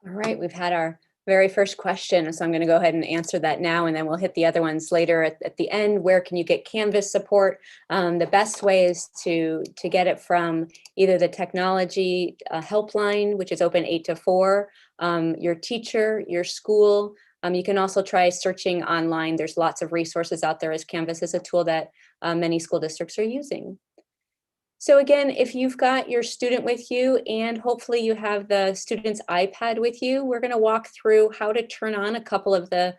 All right, we've had our very first question, so I'm going to go ahead and answer that now, and then we'll hit the other ones later at the end. Where can you get Canvas support? The best way is to get it from either the technology helpline, which is open 8 to 4, your teacher, your school. You can also try searching online. There's lots of resources out there, as Canvas is a tool that many school districts are using. So again, if you've got your student with you and hopefully you have the student's iPad with you, we're going to walk through how to turn on a couple of the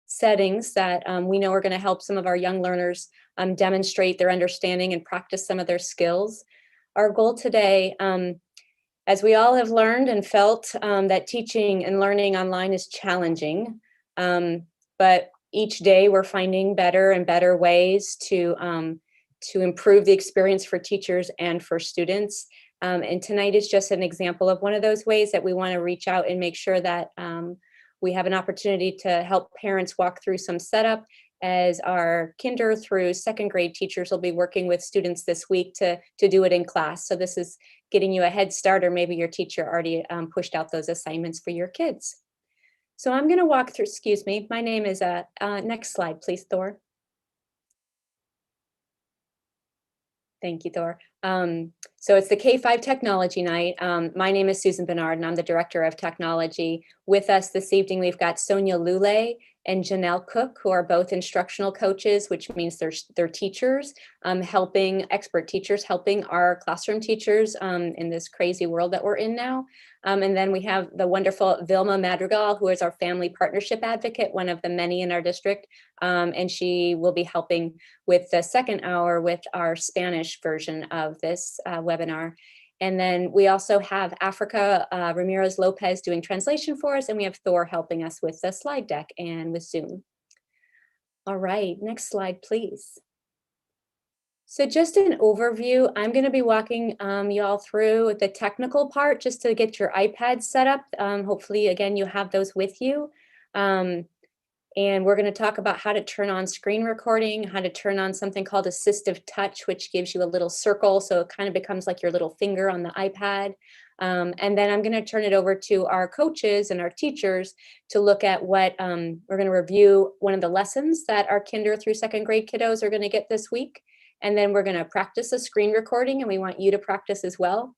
settings that we know are going to help some of our young learners demonstrate their understanding and practice some of their skills. Our goal today, as we all have learned and felt, that teaching and learning online is challenging, but each day we're finding better and better ways to improve the experience for teachers and for students. And tonight is just an example of one of those ways that we want to reach out and make sure that we have an opportunity to help parents walk through some setup, as our kinder through second grade teachers will be working with students this week to do it in class. So this is getting you a head start, or maybe your teacher already pushed out those assignments for your kids. So I'm going to walk through, excuse me, my name is, next slide, please, Thor. Thank you, Thor. So it's the K-5 Technology Night. My name is Susan Bernard, and I'm the Director of Technology. With us this evening, we've got Sonia Lule and Janelle Cook, who are both instructional coaches, which means they're teachers, expert teachers, helping our classroom teachers in this crazy world that we're in now. And then we have the wonderful Vilma Madrigal, who is our family partnership advocate, one of the many in our district. And she will be helping with the second hour with our Spanish version of this webinar. And then we also have Africa Ramirez Lopez doing translation for us, and we have Thor helping us with the slide deck and with Zoom. All right, next slide, please. So just an overview, I'm going to be walking you all through the technical part just to get your iPad set up. Hopefully, again, you have those with you. And we're going to talk about how to turn on screen recording, how to turn on something called Assistive Touch, which gives you a little circle, so it kind of becomes like your little finger on the iPad. And then I'm going to turn it over to our coaches and our teachers to look at what we're going to review one of the lessons that our kinder through second grade kiddos are going to get this week. And then we're going to practice a screen recording, and we want you to practice as well.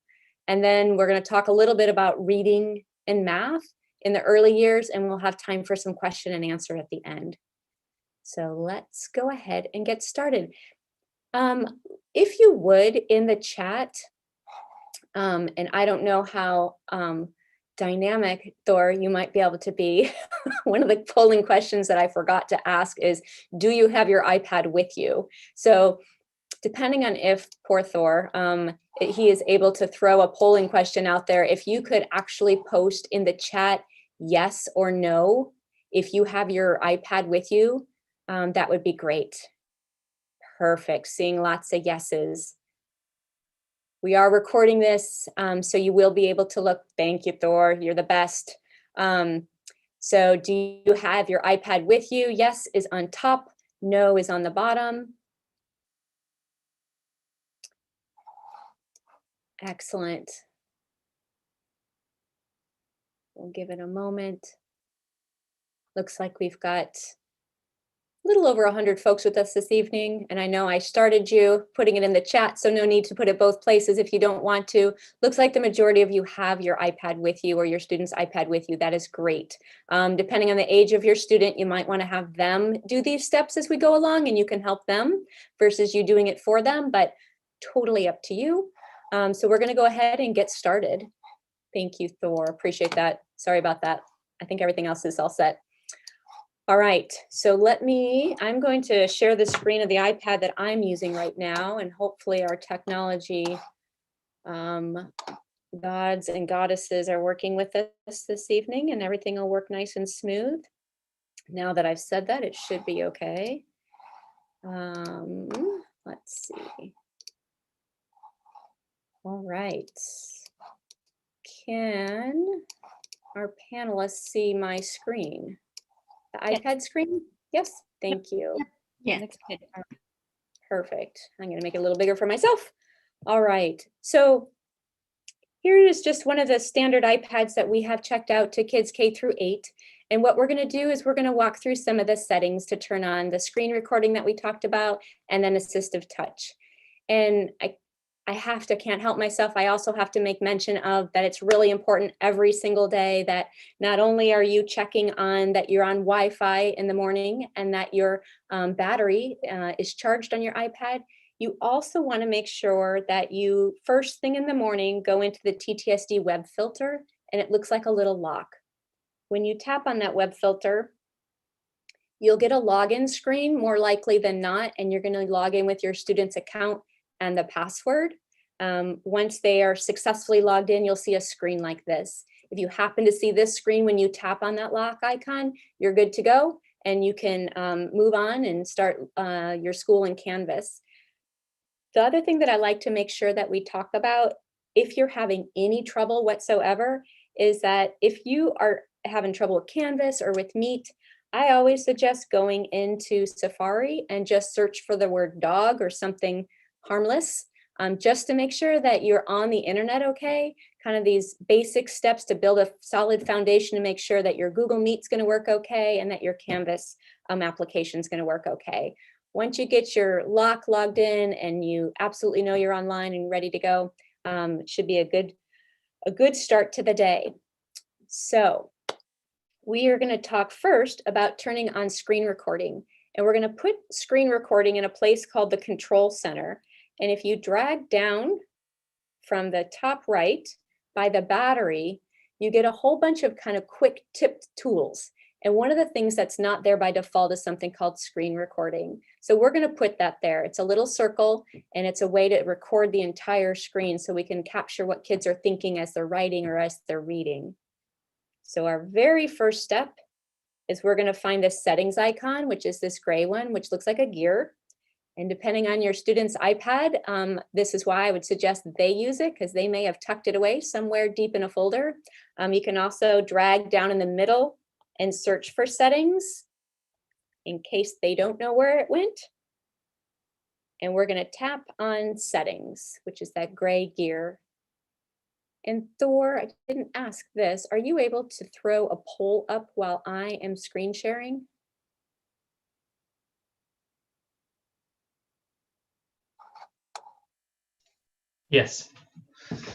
And then we're going to talk a little bit about reading and math in the early years, and we'll have time for some question and answer at the end. So let's go ahead and get started. If you would, in the chat, and I don't know how dynamic, Thor, you might be able to be. One of the polling questions that I forgot to ask is, do you have your iPad with you? So depending on if, poor Thor, he is able to throw a polling question out there, if you could actually post in the chat yes or no, if you have your iPad with you, that would be great. Perfect, seeing lots of yeses. We are recording this, so you will be able to look. Thank you, Thor, you're the best. So do you have your iPad with you? Yes is on top, no is on the bottom. Excellent. We'll give it a moment. Looks like we've got a little over 100 folks with us this evening. And I know I started you putting it in the chat, so no need to put it both places if you don't want to. Looks like the majority of you have your iPad with you, or your student's iPad with you. That is great. Depending on the age of your student, you might want to have them do these steps as we go along, and you can help them versus you doing it for them, but totally up to you. So we're going to go ahead and get started. Thank you, Thor. Appreciate that. Sorry about that. I think everything else is all set. All right, so I'm going to share the screen of the iPad that I'm using right now, and hopefully our technology gods and goddesses are working with us this evening, and everything will work nice and smooth. Now that I've said that, it should be okay. Let's see. All right. Can our panelists see my screen? The iPad screen? Yes, thank you. Yeah, that's good. Perfect. I'm going to make it a little bigger for myself. All right. So here is just one of the standard iPads that we have checked out to kids K through 8. And what we're going to do is we're going to walk through some of the settings to turn on the screen recording that we talked about, and then assistive touch. And can't help myself. I also have to make mention of that it's really important every single day that not only are you checking on that you're on Wi-Fi in the morning and that your battery is charged on your iPad, you also want to make sure that you first thing in the morning go into the TTSD web filter, and it looks like a little lock. When you tap on that web filter, you'll get a login screen more likely than not, and you're going to log in with your student's account and the password. Once they are successfully logged in, you'll see a screen like this. If you happen to see this screen when you tap on that lock icon, you're good to go, and you can move on and start your school in Canvas. The other thing that I like to make sure that we talk about, if you're having any trouble whatsoever, is that if you are having trouble with Canvas or with Meet, I always suggest going into Safari and just search for the word dog or something harmless, just to make sure that you're on the internet okay. Kind of these basic steps to build a solid foundation to make sure that your Google Meet's going to work okay and that your Canvas application is going to work okay. Once you get your lock logged in and you absolutely know you're online and ready to go, it should be a good start to the day. So we are going to talk first about turning on screen recording. And we're going to put screen recording in a place called the Control Center. And if you drag down from the top right by the battery, you get a whole bunch of kind of quick tipped tools. And one of the things that's not there by default is something called screen recording. So we're going to put that there. It's a little circle, and it's a way to record the entire screen so we can capture what kids are thinking as they're writing or as they're reading. So our very first step is we're going to find the settings icon, which is this gray one, which looks like a gear. And depending on your student's iPad, this is why I would suggest that they use it, because they may have tucked it away somewhere deep in a folder. You can also drag down in the middle and search for settings in case they don't know where it went. And we're going to tap on settings, which is that gray gear. And Thor, I didn't ask this. Are you able to throw a poll up while I am screen sharing? Yes.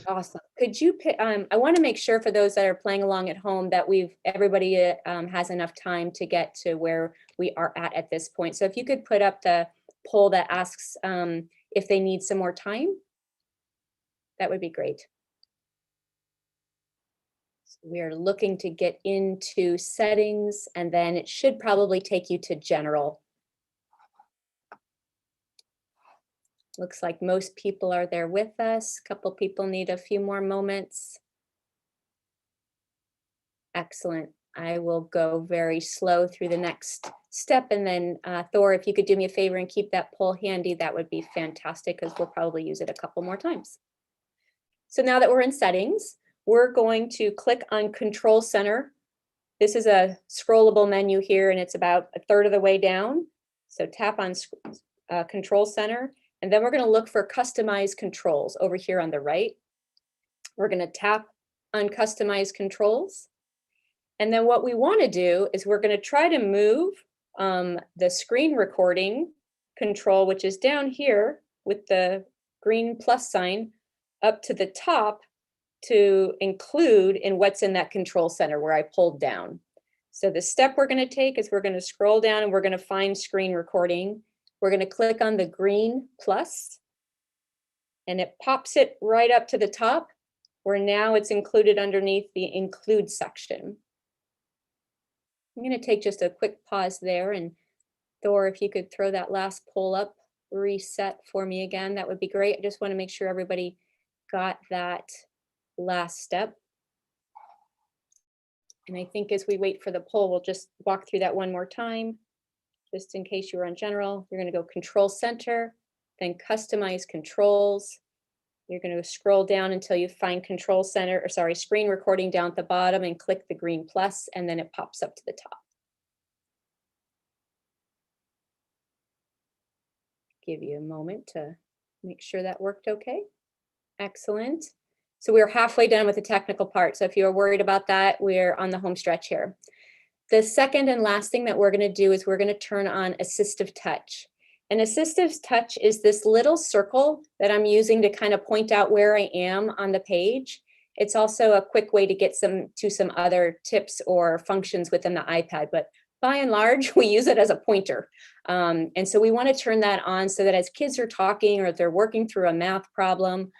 Awesome. Could you pick, I want to make sure for those that are playing along at home that everybody has enough time to get to where we are at this point. So if you could put up the poll that asks if they need some more time, that would be great. So we're looking to get into settings, and then it should probably take you to general. Looks like most people are there with us. A couple people need a few more moments. Excellent. I will go very slow through the next step, and then Thor, if you could do me a favor and keep that poll handy, that would be fantastic, because we'll probably use it a couple more times. So now that we're in settings, we're going to click on Control Center. This is a scrollable menu here, and it's about a third of the way down. So tap on Control Center, and then we're going to look for Customize Controls over here on the right. We're going to tap on Customize Controls. And then what we want to do is we're going to try to move the screen recording control, which is down here with the green plus sign, up to the top to include in what's in that control center where I pulled down. So the step we're going to take is we're going to scroll down and we're going to find screen recording. We're going to click on the green plus, and it pops it right up to the top, where now it's included underneath the include section. I'm going to take just a quick pause there, and Thor, if you could throw that last poll up, reset for me again, that would be great. I just want to make sure everybody got that last step. And I think as we wait for the poll, we'll just walk through that one more time, just in case you were on general. You're going to go Control Center, then Customize Controls. You're going to scroll down until you find Control Center, or sorry, Screen Recording down at the bottom, and click the green plus, and then it pops up to the top. Give you a moment to make sure that worked okay. Excellent. So we're halfway done with the technical part. So if you're worried about that, we're on the home stretch here. The second and last thing that we're going to do is we're going to turn on Assistive Touch. And Assistive Touch is this little circle that I'm using to kind of point out where I am on the page. It's also a quick way to get to some other tips or functions within the iPad, but by and large, we use it as a pointer. And so we want to turn that on so that as kids are talking or if they're working through a math problem,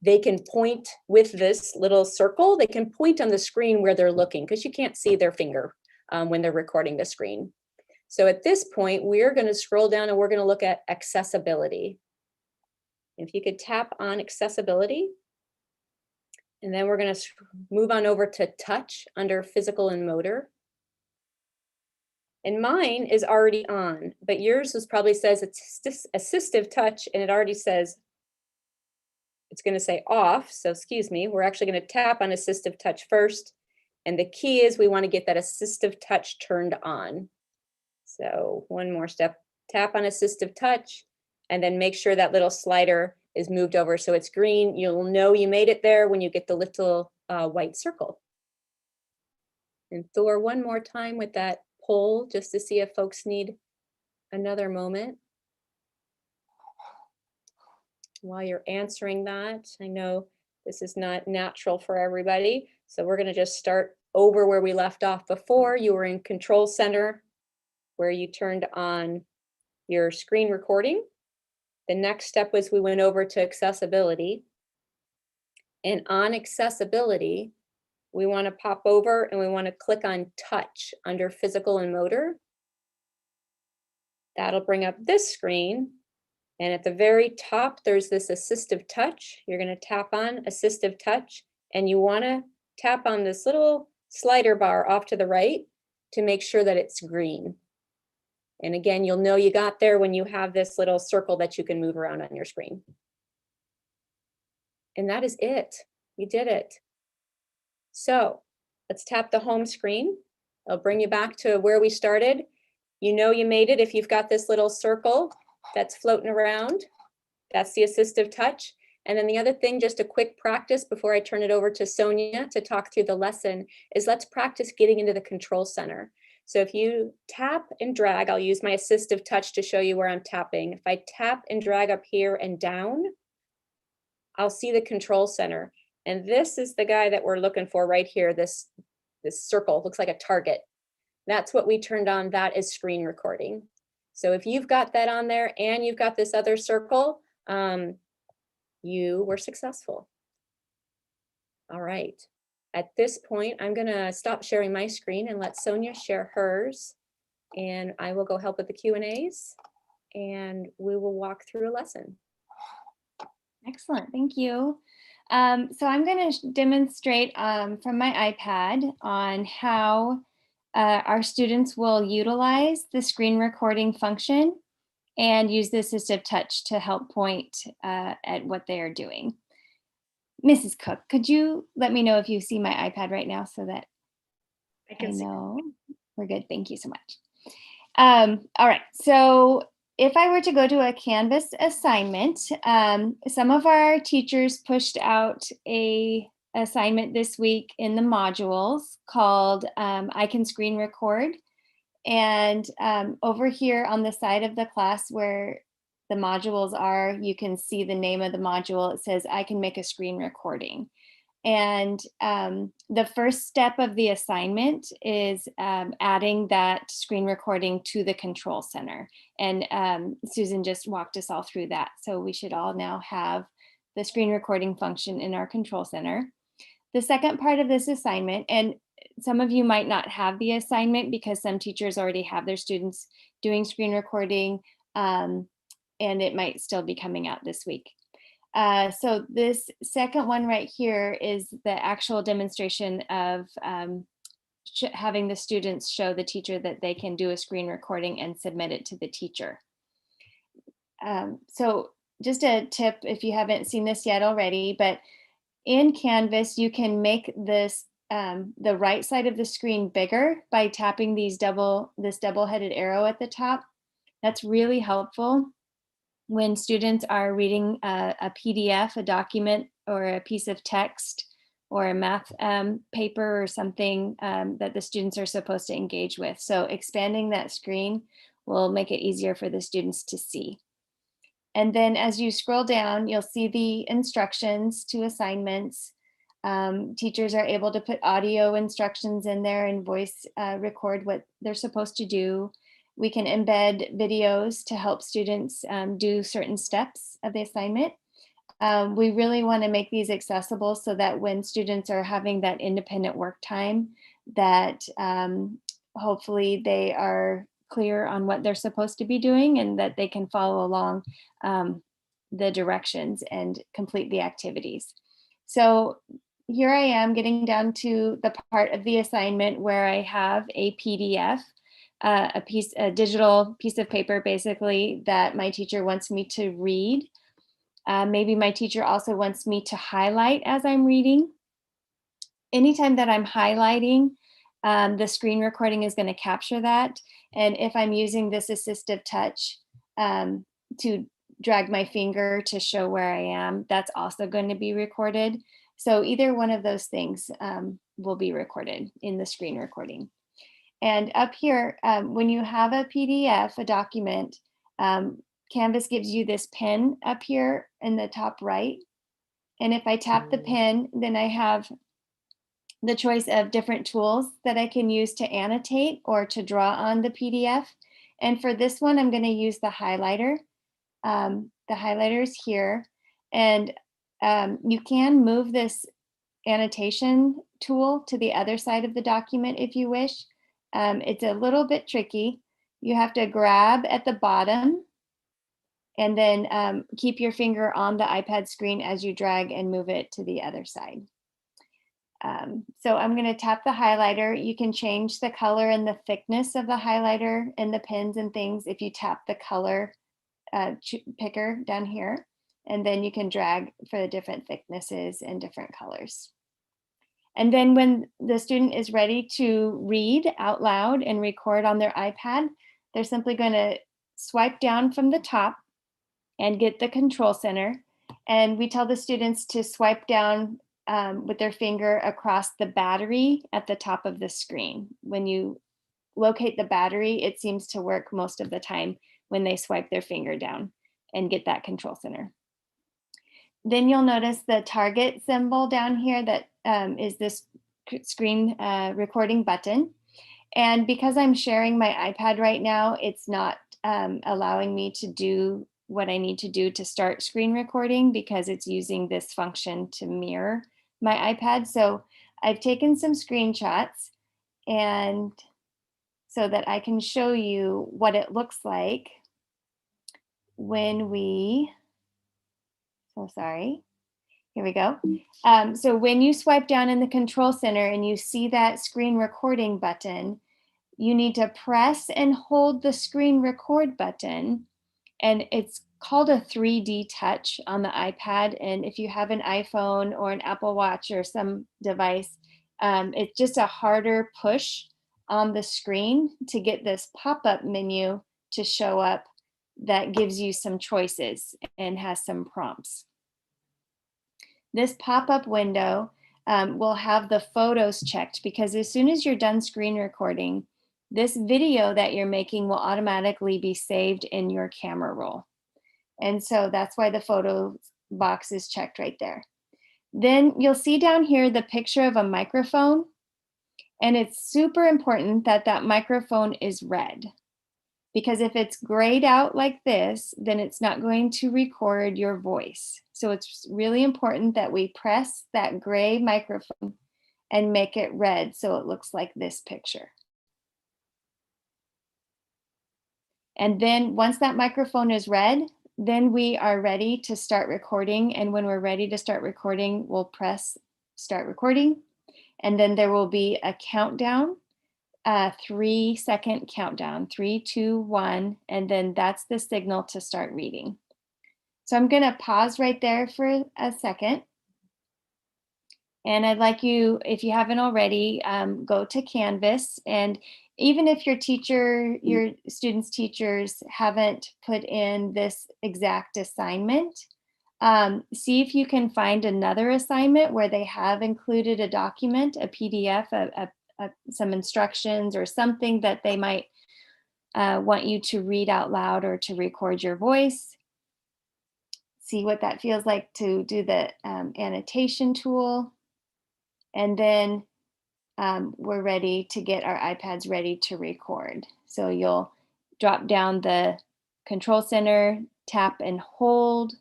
they can point with this little circle. They can point on the screen where they're looking because you can't see their finger when they're recording the screen. So at this point, we're going to scroll down and we're going to look at accessibility. If you could tap on accessibility, and then we're going to move on over to touch under physical and motor. And mine is already on, but yours probably says it's assistive touch, and it already says it's going to say off. So excuse me, we're actually going to tap on assistive touch first. And the key is we want to get that assistive touch turned on. So one more step, tap on assistive touch, and then make sure that little slider is moved over so it's green. You'll know you made it there when you get the little white circle. And Thor, one more time with that poll just to see if folks need another moment. While you're answering that, I know this is not natural for everybody, so we're going to just start over where we left off before. You were in Control Center, where you turned on your screen recording. The next step was we went over to accessibility. And on accessibility, we want to pop over and we want to click on touch under physical and motor. That'll bring up this screen. And at the very top, there's this assistive touch. You're going to tap on assistive touch, and you want to tap on this little slider bar off to the right to make sure that it's green. And again, you'll know you got there when you have this little circle that you can move around on your screen. And that is it. We did it. So let's tap the home screen. I'll bring you back to where we started. You know you made it if you've got this little circle that's floating around. That's the assistive touch. And then the other thing, just a quick practice before I turn it over to Sonia to talk through the lesson, is let's practice getting into the control center. So if you tap and drag, I'll use my assistive touch to show you where I'm tapping. If I tap and drag up here and down, I'll see the control center. And this is the guy that we're looking for right here, this circle, looks like a target. That's what we turned on, that is screen recording. So if you've got that on there and you've got this other circle, you were successful. All right. At this point, I'm going to stop sharing my screen and let Sonia share hers. And I will go help with the Q&As, and we will walk through a lesson. Excellent. Thank you. So I'm going to demonstrate from my iPad on how our students will utilize the screen recording function and use the assistive touch to help point at what they are doing. Mrs. Cook, could you let me know if you see my iPad right now so that I know? We're good. Thank you so much. All right. So if I were to go to a Canvas assignment, some of our teachers pushed out a assignment this week in the modules called I Can Screen Record. And over here on the side of the class where the modules are, you can see the name of the module. It says I can make a screen recording. And the first step of the assignment is adding that screen recording to the control center. And Susan just walked us all through that. So we should all now have the screen recording function in our control center. The second part of this assignment, and some of you might not have the assignment because some teachers already have their students doing screen recording, and it might still be coming out this week. So this second one right here is the actual demonstration of having the students show the teacher that they can do a screen recording and submit it to the teacher. So just a tip if you haven't seen this yet already, but in Canvas, you can make this the right side of the screen bigger by tapping this double-headed arrow at the top. That's really helpful. when students are reading a PDF, a document, or a piece of text, or a math paper or something that the students are supposed to engage with. So expanding that screen will make it easier for the students to see. And then as you scroll down, you'll see the instructions to assignments. Teachers are able to put audio instructions in there and voice record what they're supposed to do. We can embed videos to help students do certain steps of the assignment. We really want to make these accessible so that when students are having that independent work time, that hopefully they are clear on what they're supposed to be doing and that they can follow along the directions and complete the activities. So here I am getting down to the part of the assignment where I have a PDF, a digital piece of paper basically that my teacher wants me to read. Maybe my teacher also wants me to highlight as I'm reading. Anytime that I'm highlighting, the screen recording is going to capture that. And if I'm using this assistive touch to drag my finger to show where I am, that's also going to be recorded. So either one of those things will be recorded in the screen recording. And up here, when you have a PDF, a document, Canvas gives you this pen up here in the top right. And if I tap the pen, then I have the choice of different tools that I can use to annotate or to draw on the PDF. And for this one, I'm going to use the highlighter. The highlighter is here. And you can move this annotation tool to the other side of the document if you wish. It's a little bit tricky. You have to grab at the bottom and then keep your finger on the iPad screen as you drag and move it to the other side. So I'm going to tap the highlighter. You can change the color and the thickness of the highlighter and the pens and things if you tap the color picker down here. And then you can drag for the different thicknesses and different colors. And then when the student is ready to read out loud and record on their iPad, they're simply going to swipe down from the top and get the control center. And we tell the students to swipe down with their finger across the battery at the top of the screen. When you locate the battery, it seems to work most of the time when they swipe their finger down and get that control center. Then you'll notice the target symbol down here that is this screen recording button. And because I'm sharing my iPad right now, it's not allowing me to do what I need to do to start screen recording because it's using this function to mirror my iPad. So I've taken some screenshots and so that I can show you what it looks like when we, here we go. So when you swipe down in the control center and you see that screen recording button, you need to press and hold the screen record button. And it's called a 3D touch on the iPad. And if you have an iPhone or an Apple Watch or some device, it's just a harder push on the screen to get this pop-up menu to show up that gives you some choices and has some prompts. This pop-up window will have the photos checked because as soon as you're done screen recording, this video that you're making will automatically be saved in your camera roll. And so that's why the photo box is checked right there. Then you'll see down here the picture of a microphone. And it's super important that that microphone is red. Because if it's grayed out like this, then it's not going to record your voice. So it's really important that we press that gray microphone and make it red so it looks like this picture. And then once that microphone is red, then we are ready to start recording. And when we're ready to start recording, we'll press start recording. And then there will be a countdown, a 3-second countdown, 3, 2, 1, and then that's the signal to start reading. So I'm going to pause right there for a second. And I'd like you, if you haven't already, go to Canvas. And even if your students' teachers haven't put in this exact assignment, see if you can find another assignment where they have included a document, a PDF, some instructions or something that they might want you to read out loud or to record your voice. See what that feels like to do the annotation tool. And then we're ready to get our iPads ready to record. So you'll drop down the control center, tap and hold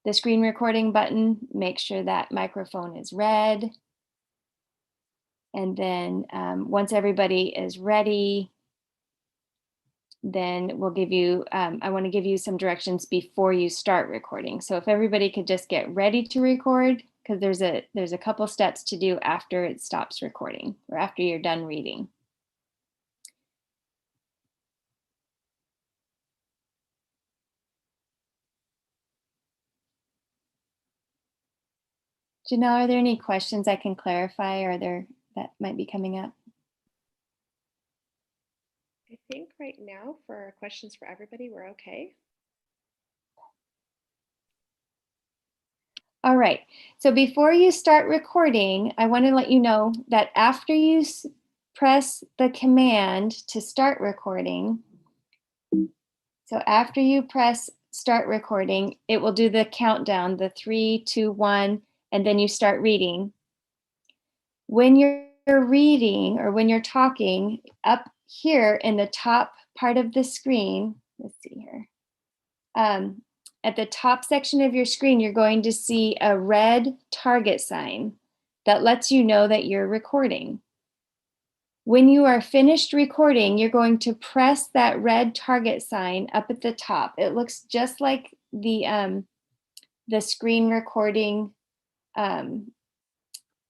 the screen recording button, make sure that microphone is red. And then once everybody is ready, then we'll give you, I want to give you some directions before you start recording. So if everybody could just get ready to record, because there's a couple steps to do after it stops recording or after you're done reading. Janelle, are there any questions I can clarify or that might be coming up? I think right now for questions for everybody, we're okay. All right, so before you start recording, I want to let you know that after you press the command to start recording, so after you press start recording, it will do the countdown, the 3, 2, 1, and then you start reading. When you're reading or when you're talking, up here in the top part of the screen, let's see here, at the top section of your screen, you're going to see a red target sign that lets you know that you're recording. When you are finished recording, you're going to press that red target sign up at the top. It looks just like the screen recording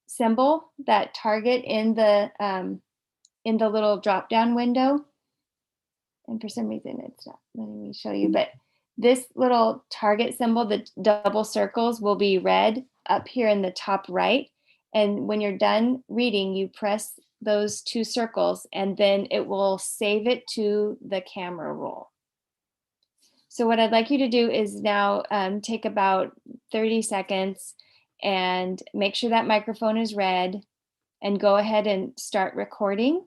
symbol, that target in the little drop-down window. And for some reason, it's not letting me show you, but this little target symbol, the double circles, will be red up here in the top right. And when you're done reading, you press those 2 circles and then it will save it to the camera roll. So what I'd like you to do is now take about 30 seconds and make sure that microphone is red and go ahead and start recording.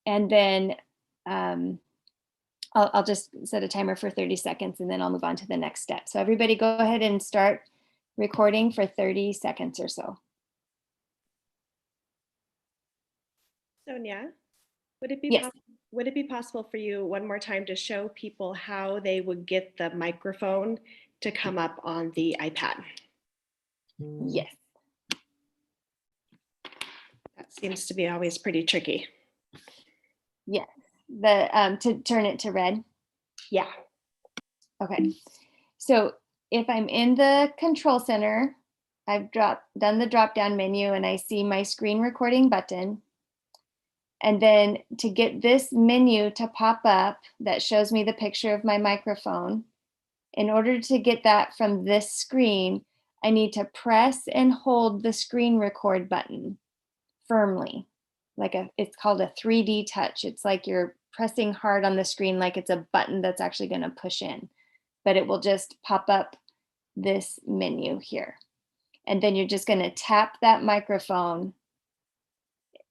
And then I'll just set a timer for 30 seconds and then I'll move on to the next step. So everybody go ahead and start recording for 30 seconds or so. Sonia, would it be Yes. would it be possible for you one more time to show people how they would get the microphone to come up on the iPad? Yes. That seems to be always pretty tricky. Yes. To turn it to red. Yeah. Okay. So if I'm in the control center, I've done the drop down menu and I see my screen recording button. And then to get this menu to pop up that shows me the picture of my microphone, in order to get that from this screen, I need to press and hold the screen record button firmly. It's called a 3D touch. It's like you're pressing hard on the screen like it's a button that's actually going to push in, but it will just pop up this menu here. And then you're just going to tap that microphone,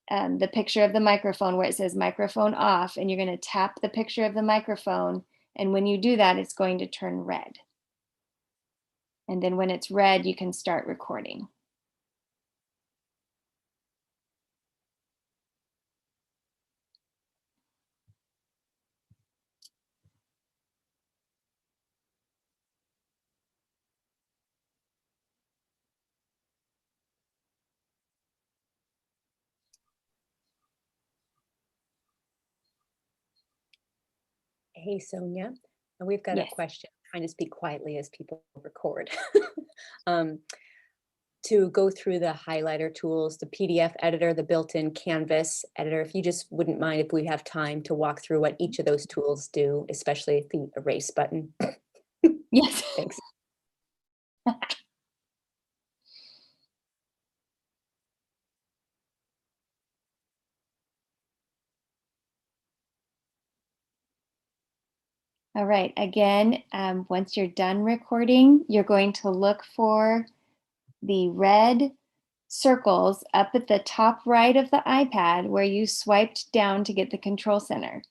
the picture of the microphone where it says microphone off, and you're going to tap the picture of the microphone. And when you do that, it's going to turn red. And then when it's red, you can start recording. Hey, Sonia, we've got Yes. a question. Trying to speak quietly as people record. To go through the highlighter tools, the PDF editor, the built-in Canvas editor, if you just wouldn't mind if we have time to walk through what each of those tools do, especially the erase button. Yes. Thanks. All right, again, once you're done recording, you're going to look for the red circles up at the top right of the iPad where you swiped down to get the control center.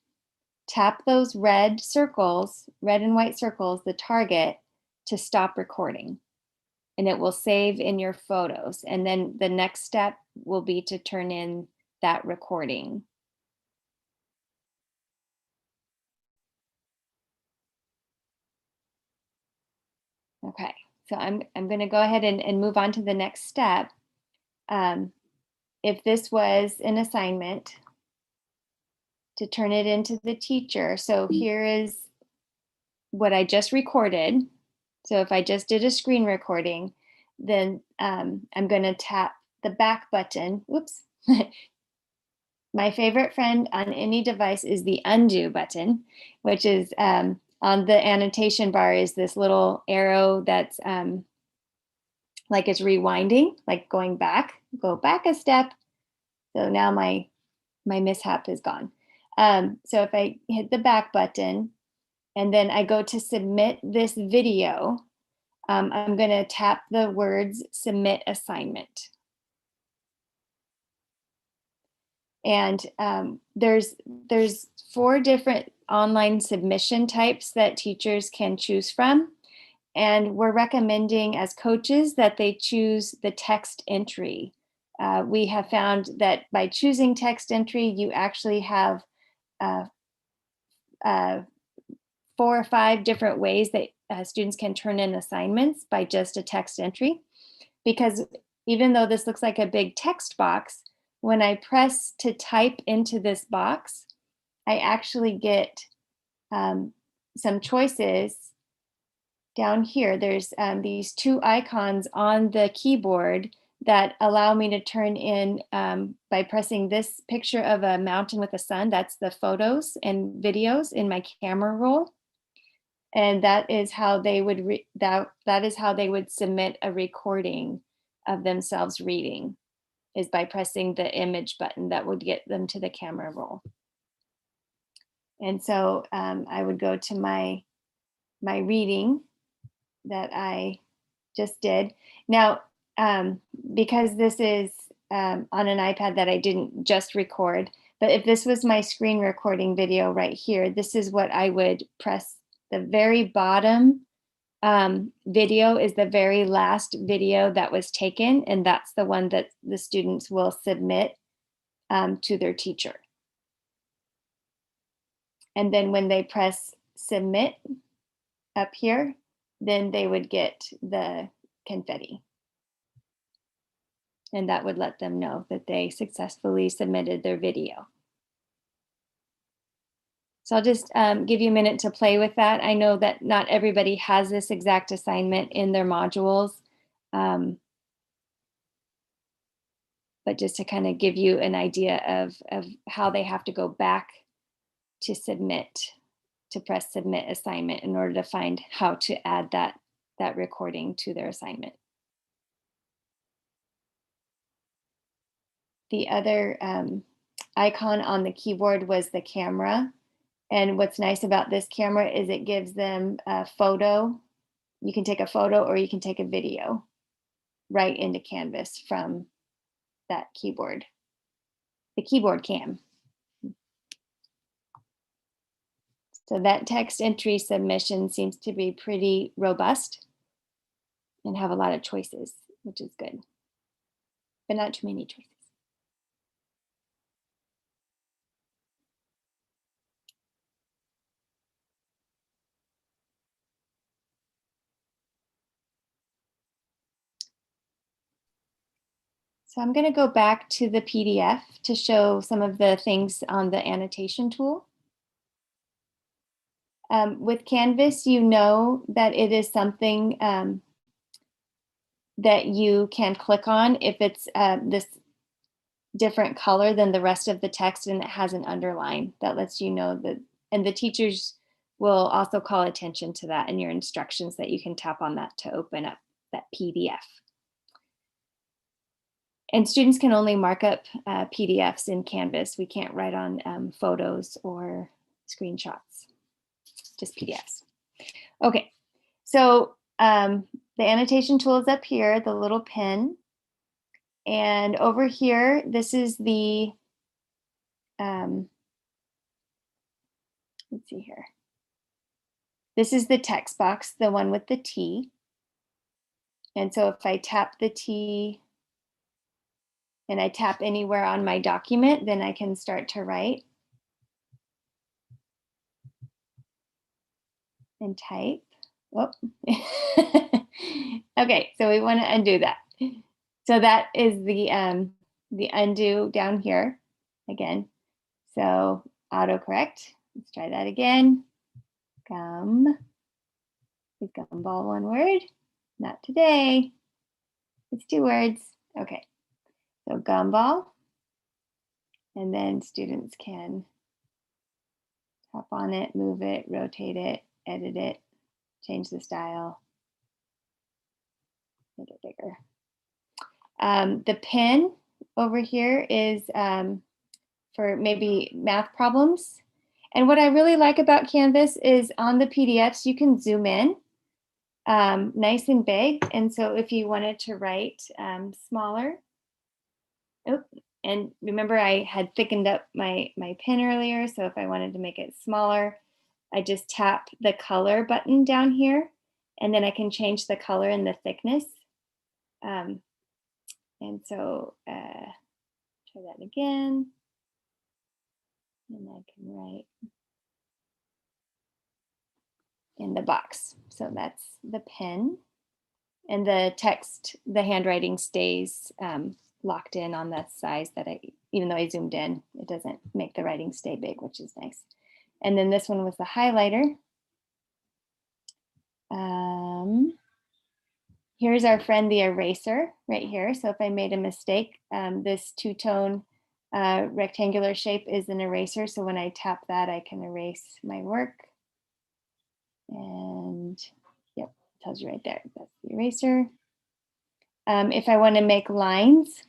Tap those red circles, red and white circles, the target, to stop recording. And it will save in your photos. And then the next step will be to turn in that recording. Okay, so I'm going to go ahead and move on to the next step. If this was an assignment, to turn it into the teacher. So here is what I just recorded. So if I just did a screen recording, then I'm going to tap the back button. Whoops. My favorite friend on any device is the undo button, which is on the annotation bar is this little arrow that's like it's rewinding, like going back, go back a step. So now my mishap is gone. So if I hit the back button and then I go to submit this video, I'm going to tap the words submit assignment. And there's 4 different online submission types that teachers can choose from. And we're recommending as coaches that they choose the text entry. We have found that by choosing text entry, you actually have 4 or 5 different ways that students can turn in assignments by just a text entry. Because even though this looks like a big text box, when I press to type into this box, I actually get some choices down here. There's these 2 icons on the keyboard that allow me to turn in by pressing this picture of a mountain with a sun. That's the photos and videos in my camera roll. And that is how they would that is how they would submit a recording of themselves reading, is by pressing the image button that would get them to the camera roll. And so I would go to my reading that I just did. Now, because this is on an iPad that I didn't just record, but if this was my screen recording video right here, this is what I would press. The very bottom video is the very last video that was taken, and that's the one that the students will submit to their teacher. And then when they press submit up here, then they would get the confetti. And that would let them know that they successfully submitted their video. So I'll just give you a minute to play with that. I know that not everybody has this exact assignment in their modules, but just to kind of give you an idea of how they have to go back to submit, to press submit assignment in order to find how to add that recording to their assignment. The other icon on the keyboard was the camera. And what's nice about this camera is it gives them a photo. You can take a photo or you can take a video right into Canvas from that keyboard, the keyboard cam. So that text entry submission seems to be pretty robust and have a lot of choices, which is good, but not too many choices. So I'm going to go back to the PDF to show some of the things on the annotation tool. With Canvas, you know that it is something that you can click on if it's this different color than the rest of the text and it has an underline that lets you know that, and the teachers will also call attention to that in your instructions that you can tap on that to open up that PDF. And students can only mark up PDFs in Canvas. We can't write on photos or screenshots. just PDFs. Okay, so the annotation tool is up here, the little pen. And over here, this is the, let's see here. This is the text box, the one with the T. And so if I tap the T and I tap anywhere on my document, then I can start to write and type. Oh. Okay, so we want to undo that. So that is the undo down here again. So autocorrect. Let's try that again. Gum. Is gumball one word? Not today. It's 2 words. Okay. So gumball. And then students can tap on it, move it, rotate it, edit it, change the style, make it bigger. The pen over here is for maybe math problems. And what I really like about Canvas is on the PDFs, you can zoom in nice and big. And so if you wanted to write smaller, and remember I had thickened up my pen earlier. So if I wanted to make it smaller, I just tap the color button down here, and then I can change the color and the thickness. And so try that again. And I can write in the box. So that's the pen. And the text, the handwriting stays locked in on the size that even though I zoomed in, it doesn't make the writing stay big, which is nice. And then this one was the highlighter. Here's our friend, the eraser right here. So if I made a mistake, this two-tone rectangular shape is an eraser. So when I tap that, I can erase my work. And yep, it tells you right there, that's the eraser. If I want to make lines,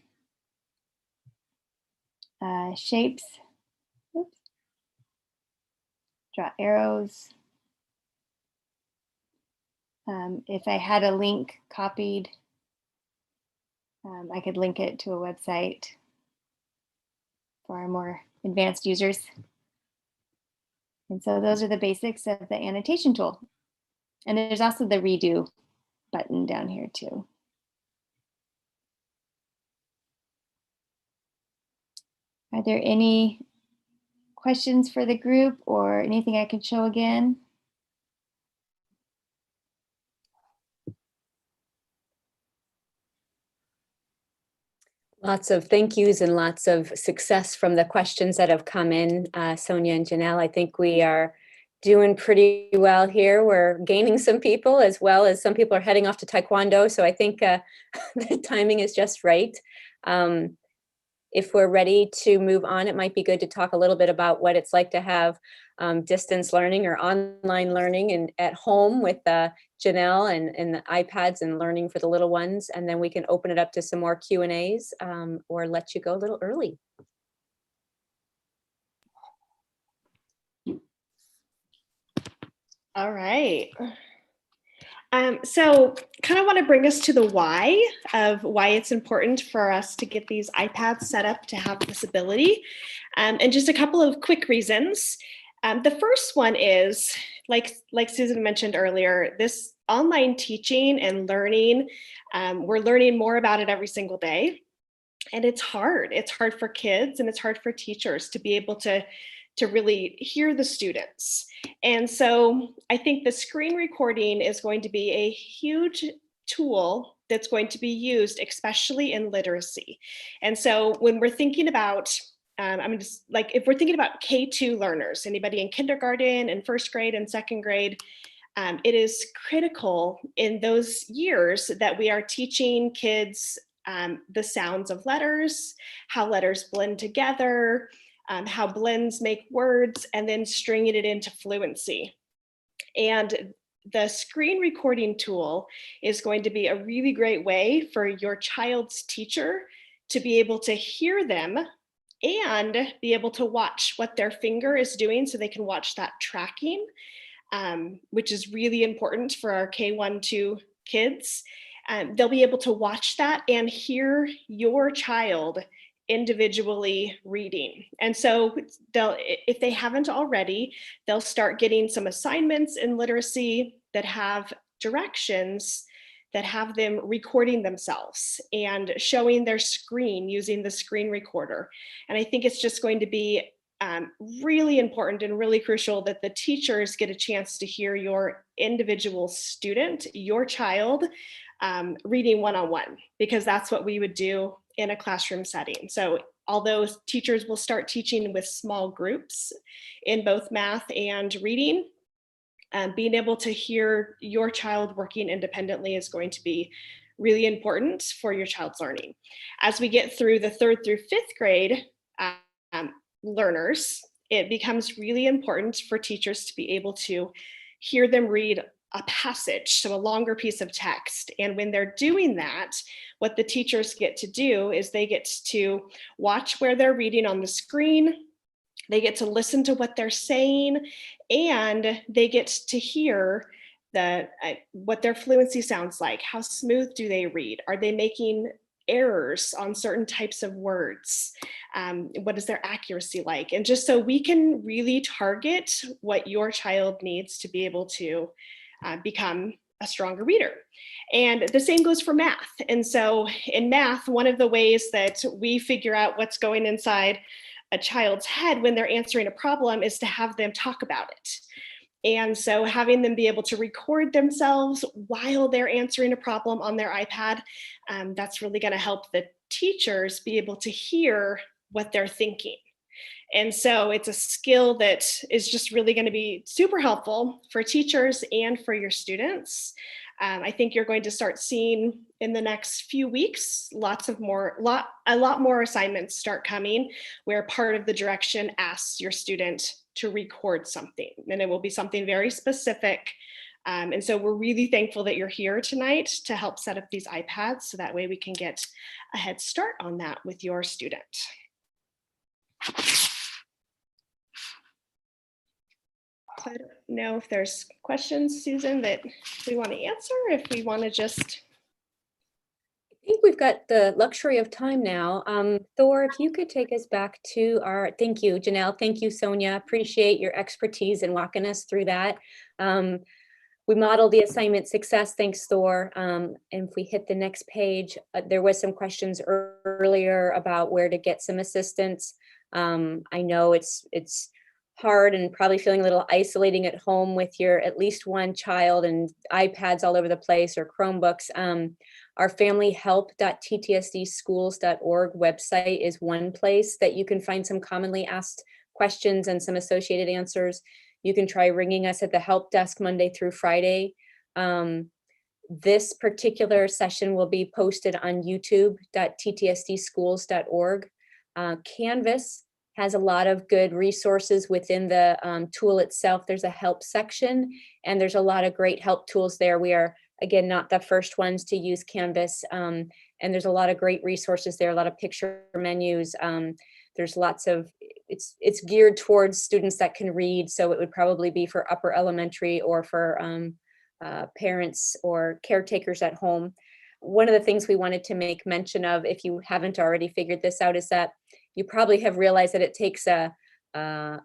shapes, oops, draw arrows. If I had a link copied, I could link it to a website for our more advanced users. And so those are the basics of the annotation tool. And there's also the redo button down here too. Are there any questions for the group or anything I can show again? Lots of thank yous and lots of success from the questions that have come in, Sonia and Janelle. I think we are doing pretty well here. We're gaining some people as well as some people are heading off to Taekwondo. So I think the timing is just right. If we're ready to move on, it might be good to talk a little bit about what it's like to have distance learning or online learning and at home with Janelle and the iPads and learning for the little ones. And then we can open it up to some more Q&As or let you go a little early. All right. So kind of want to bring us to the why of why it's important for us to get these iPads set up to have this ability. And just a couple of quick reasons. The first one is, like Susan mentioned earlier, this online teaching and learning, we're learning more about it every single day. And it's hard. It's hard for kids and it's hard for teachers to be able to really hear the students. And so I think the screen recording is going to be a huge tool that's going to be used, especially in literacy. And so when we're thinking about, if we're thinking about K2 learners, anybody in kindergarten and first grade and second grade, it is critical in those years that we are teaching kids the sounds of letters, how letters blend together, how blends make words, and then stringing it into fluency. And the screen recording tool is going to be a really great way for your child's teacher to be able to hear them and be able to watch what their finger is doing so they can watch that tracking. which is really important for our K-1-2 kids. They'll be able to watch that and hear your child individually reading. And so if they haven't already, they'll start getting some assignments in literacy that have directions that have them recording themselves and showing their screen using the screen recorder. And I think it's just going to be really important and really crucial that the teachers get a chance to hear your individual student, your child, reading one-on-one, because that's what we would do in a classroom setting. So although teachers will start teaching with small groups in both math and reading, being able to hear your child working independently is going to be really important for your child's learning. As we get through the 3rd through 5th grade learners, it becomes really important for teachers to be able to hear them read a passage, so a longer piece of text. And when they're doing that, what the teachers get to do is they get to watch where they're reading on the screen, they get to listen to what they're saying, and they get to hear what their fluency sounds like. How smooth do they read? Are they making errors on certain types of words? What is their accuracy like? And just so we can really target what your child needs to be able to become a stronger reader. And the same goes for math. And so in math, one of the ways that we figure out what's going inside a child's head when they're answering a problem is to have them talk about it. And so having them be able to record themselves while they're answering a problem on their iPad, that's really going to help the teachers be able to hear what they're thinking. And so it's a skill that is just really going to be super helpful for teachers and for your students. I think you're going to start seeing in the next few weeks a lot more assignments start coming where part of the direction asks your student to record something, and it will be something very specific. And so we're really thankful that you're here tonight to help set up these iPads, so that way we can get a head start on that with your student. So I don't know if there's questions, Susan, that we want to answer, if we want to just. I think we've got the luxury of time now. Thor, if you could take us back to thank you, Janelle. Thank you, Sonia. Appreciate your expertise in walking us through that. We modeled the assignment success. Thanks, Thor. And if we hit the next page, there was some questions earlier about where to get some assistance. I know it's hard and probably feeling a little isolating at home with your at least one child and iPads all over the place or Chromebooks. Our familyhelp.ttsdschools.org website is one place that you can find some commonly asked questions and some associated answers. You can try ringing us at the help desk Monday through Friday. This particular session will be posted on youtube.ttsdschools.org. Canvas has a lot of good resources within the tool itself. There's a help section, and there's a lot of great help tools there. We are, again, not the first ones to use Canvas, and there's a lot of great resources there, a lot of picture menus. There's lots of, it's geared towards students that can read, so it would probably be for upper elementary or for parents or caretakers at home. One of the things we wanted to make mention of, if you haven't already figured this out, is that you probably have realized that it takes an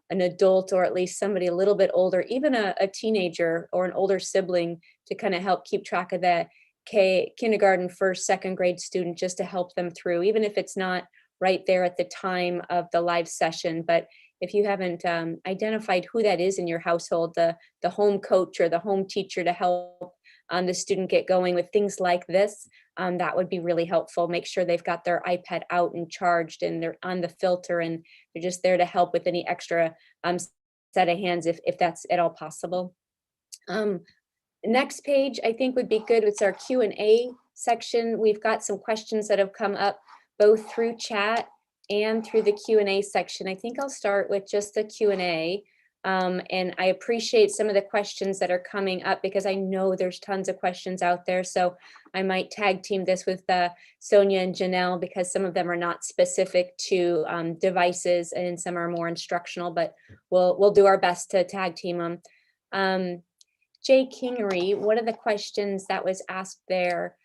adult, or at least somebody a little bit older, even a teenager or an older sibling, to kind of help keep track of that kindergarten, first, second grade student, just to help them through, even if it's not right there at the time of the live session. But if you haven't identified who that is in your household, the home coach or the home teacher to help the student get going with things like this, that would be really helpful. Make sure they've got their iPad out and charged and they're on the filter, and they're just there to help with any extra set of hands if that's at all possible. Next page, I think, would be good. It's our Q&A section. We've got some questions that have come up both through chat and through the Q&A section. I think I'll start with just the Q&A. And I appreciate some of the questions that are coming up, because I know there's tons of questions out there. So I might tag team this with Sonia and Janelle, because some of them are not specific to devices and some are more instructional, but we'll do our best to tag team them. Jay Kingery, one of the questions that was asked there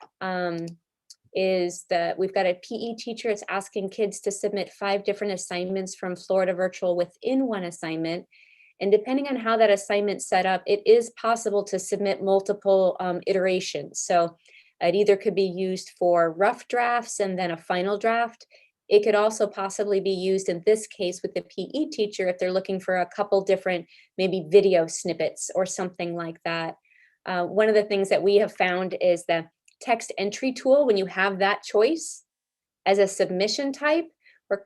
is that we've got a PE teacher that's asking kids to submit 5 different assignments from Florida Virtual within one assignment. And depending on how that assignment's set up, it is possible to submit multiple iterations. So it either could be used for rough drafts and then a final draft. It could also possibly be used in this case with the PE teacher if they're looking for a couple different maybe video snippets or something like that. One of the things that we have found is the text entry tool, when you have that choice as a submission type, or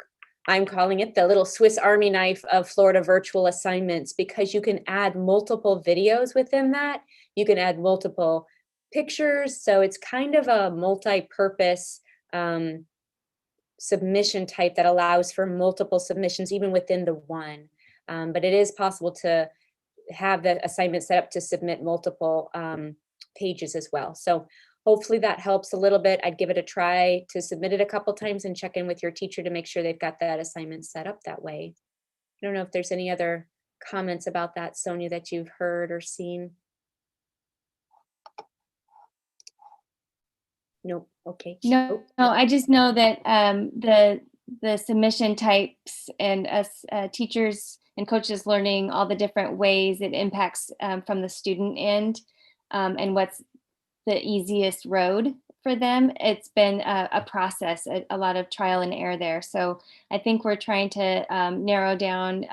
I'm calling it the little Swiss Army knife of Florida virtual assignments, because you can add multiple videos within that. You can add multiple pictures. So it's kind of a multi-purpose submission type that allows for multiple submissions even within the one. But it is possible to have the assignment set up to submit multiple pages as well. So hopefully that helps a little bit. I'd give it a try to submit it a couple times and check in with your teacher to make sure they've got that assignment set up that way. I don't know if there's any other comments about that, Sonia, that you've heard or seen. No, okay. No, I just know that the submission types and us teachers and coaches learning all the different ways it impacts from the student end and what's the easiest road for them. It's been a process, a lot of trial and error there. So I think we're trying to narrow down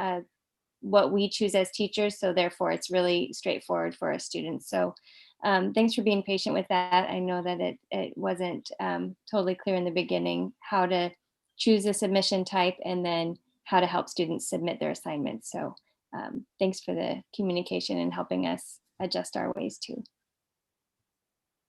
what we choose as teachers. So therefore it's really straightforward for our students. So thanks for being patient with that. I know that it wasn't totally clear in the beginning how to choose a submission type and then how to help students submit their assignments. So thanks for the communication and helping us adjust our ways too.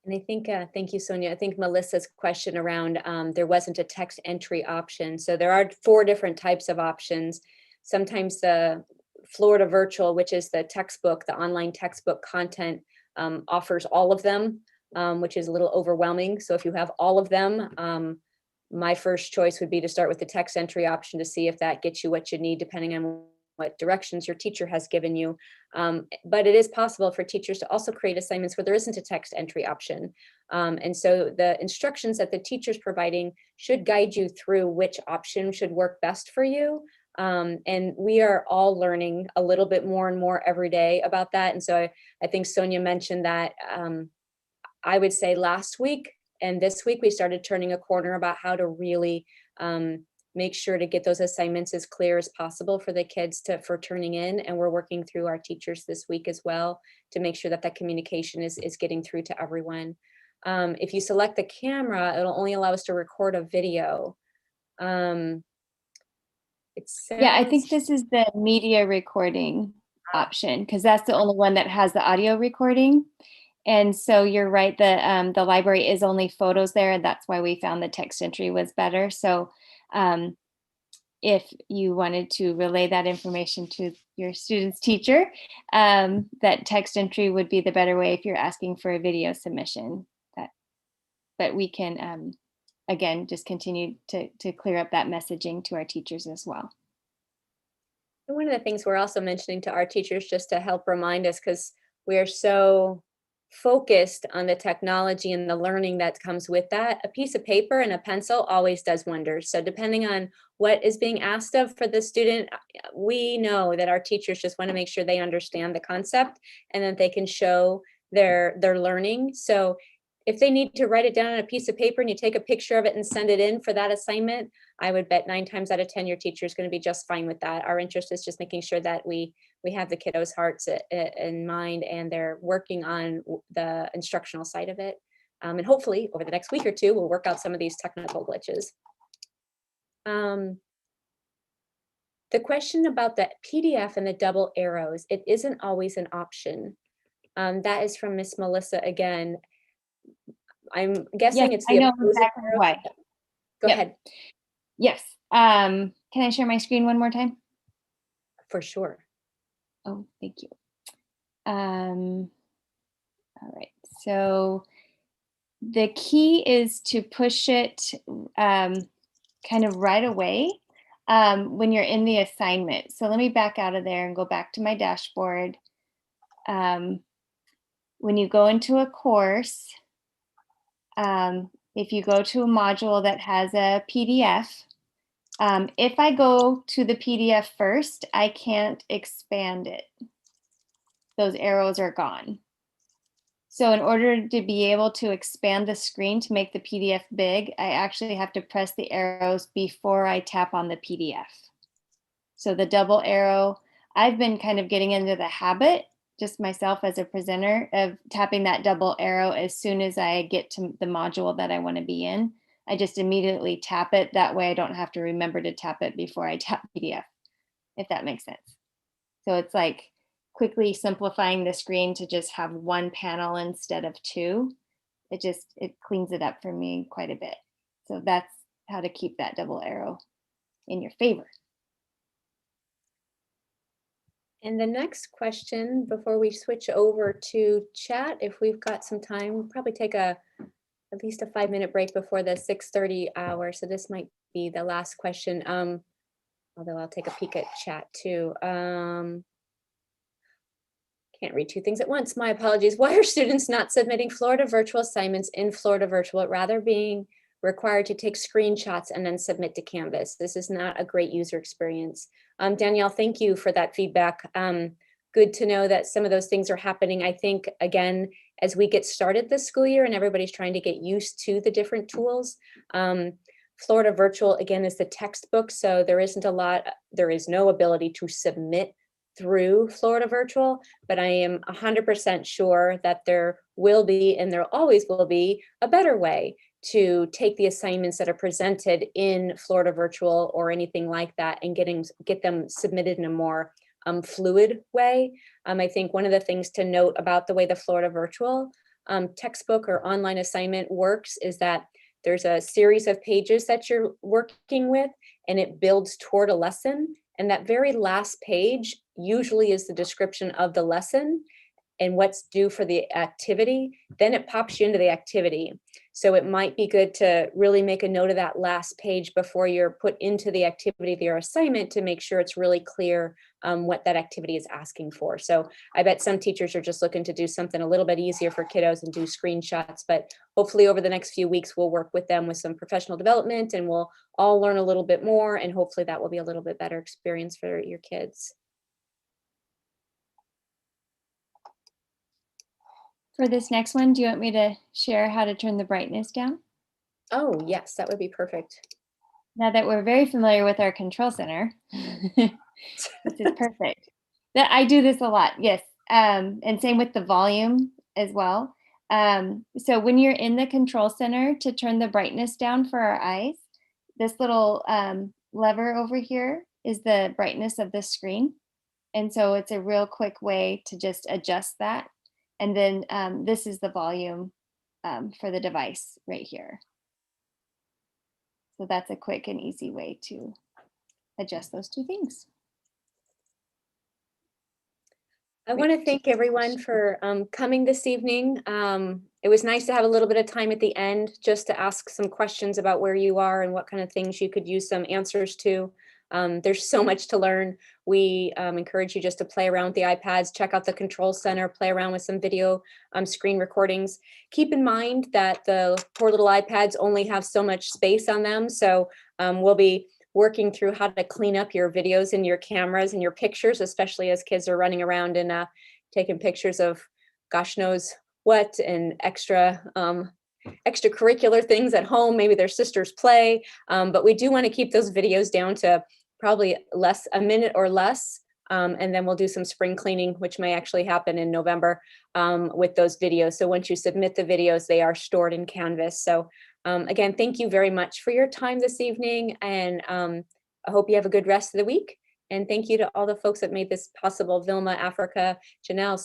And I think, thank you, Sonia. I think Melissa's question around there wasn't a text entry option. So there are 4 different types of options. Sometimes the Florida Virtual, which is the textbook, the online textbook content, offers all of them, which is a little overwhelming. So if you have all of them, my first choice would be to start with the text entry option to see if that gets you what you need, depending on what directions your teacher has given you. But it is possible for teachers to also create assignments where there isn't a text entry option. And so the instructions that the teacher's providing should guide you through which option should work best for you. And we are all learning a little bit more and more every day about that. And so I think Sonia mentioned that I would say last week and this week, we started turning a corner about how to really make sure to get those assignments as clear as possible for the kids for turning in. And we're working through our teachers this week as well to make sure that that communication is getting through to everyone. If you select the camera, it'll only allow us to record a video. Yeah, I think this is the media recording option because that's the only one that has the audio recording. And so you're right, the library is only photos there, and that's why we found the text entry was better. So if you wanted to relay that information to your student's teacher, that text entry would be the better way if you're asking for a video submission. But we can, again, just continue to clear up that messaging to our teachers as well. And one of the things we're also mentioning to our teachers, just to help remind us, because we are so focused on the technology and the learning that comes with that, a piece of paper and a pencil always does wonders. So depending on what is being asked of for the student, we know that our teachers just want to make sure they understand the concept and that they can show their learning. So if they need to write it down on a piece of paper and you take a picture of it and send it in for that assignment, I would bet 9 times out of 10 your teacher is going to be just fine with that. Our interest is just making sure that we have the kiddos' hearts in mind and they're working on the instructional side of it. And hopefully over the next week or two, we'll work out some of these technical glitches. The question about the PDF and the double arrows, it isn't always an option. That is from Miss Melissa again. I'm guessing yes, it's the I know exactly why. Go ahead. Yes. Can I share my screen one more time? For sure. Oh, thank you. All right. So the key is to push it kind of right away when you're in the assignment. So let me back out of there and go back to my dashboard. when you go into a course, if you go to a module that has a PDF, if I go to the PDF first, I can't expand it. Those arrows are gone. So in order to be able to expand the screen to make the PDF big, I actually have to press the arrows before I tap on the PDF. So the double arrow, I've been kind of getting into the habit, just myself as a presenter, of tapping that double arrow as soon as I get to the module that I want to be in. I just immediately tap it. That way I don't have to remember to tap it before I tap PDF, if that makes sense. So it's like quickly simplifying the screen to just have one panel instead of two. It cleans it up for me quite a bit. So that's how to keep that double arrow in your favor. And the next question, before we switch over to chat, if we've got some time, we'll probably take at least a 5-minute break before the 6:30 hour. So this might be the last question. Although I'll take a peek at chat too. Can't read two things at once. My apologies. Why are students not submitting Florida virtual assignments in Florida virtual, rather being required to take screenshots and then submit to Canvas? This is not a great user experience. Danielle, thank you for that feedback. Good to know that some of those things are happening. I think, again, as we get started this school year and everybody's trying to get used to the different tools, Florida virtual, again, is the textbook. So there is no ability to submit through Florida virtual, but I am 100% sure that there will be, and there always will be, a better way to take the assignments that are presented in Florida virtual or anything like that and get them submitted in a more fluid way. I think one of the things to note about the way the Florida virtual textbook or online assignment works is that there's a series of pages that you're working with, and it builds toward a lesson. And that very last page usually is the description of the lesson and what's due for the activity. Then it pops you into the activity. So it might be good to really make a note of that last page before you're put into the activity of your assignment to make sure it's really clear what that activity is asking for. So I bet some teachers are just looking to do something a little bit easier for kiddos and do screenshots, but hopefully over the next few weeks, we'll work with them with some professional development and we'll all learn a little bit more, and hopefully that will be a little bit better experience for your kids. For this next one, do you want me to share how to turn the brightness down? Oh, yes, that would be perfect. Now that we're very familiar with our control center, this is perfect. I do this a lot, yes. And same with the volume as well. So when you're in the control center, to turn the brightness down for our eyes, this little lever over here is the brightness of the screen. And so it's a real quick way to just adjust that. And then this is the volume for the device right here. So that's a quick and easy way to adjust those two things. I want to thank everyone for coming this evening. It was nice to have a little bit of time at the end just to ask some questions about where you are and what kind of things you could use some answers to. There's so much to learn. We encourage you just to play around with the iPads, check out the control center, play around with some video screen recordings. Keep in mind that the poor little iPads only have so much space on them. So we'll be working through how to clean up your videos and your cameras and your pictures, especially as kids are running around and taking pictures of gosh knows what and extracurricular things at home, maybe their sisters play, but we do want to keep those videos down to probably a minute or less, and then we'll do some spring cleaning, which may actually happen in November with those videos. So once you submit the videos, they are stored in Canvas. So again, thank you very much for your time this evening, and I hope you have a good rest of the week. And thank you to all the folks that made this possible: Vilma, Africa, Janelle, Sonia,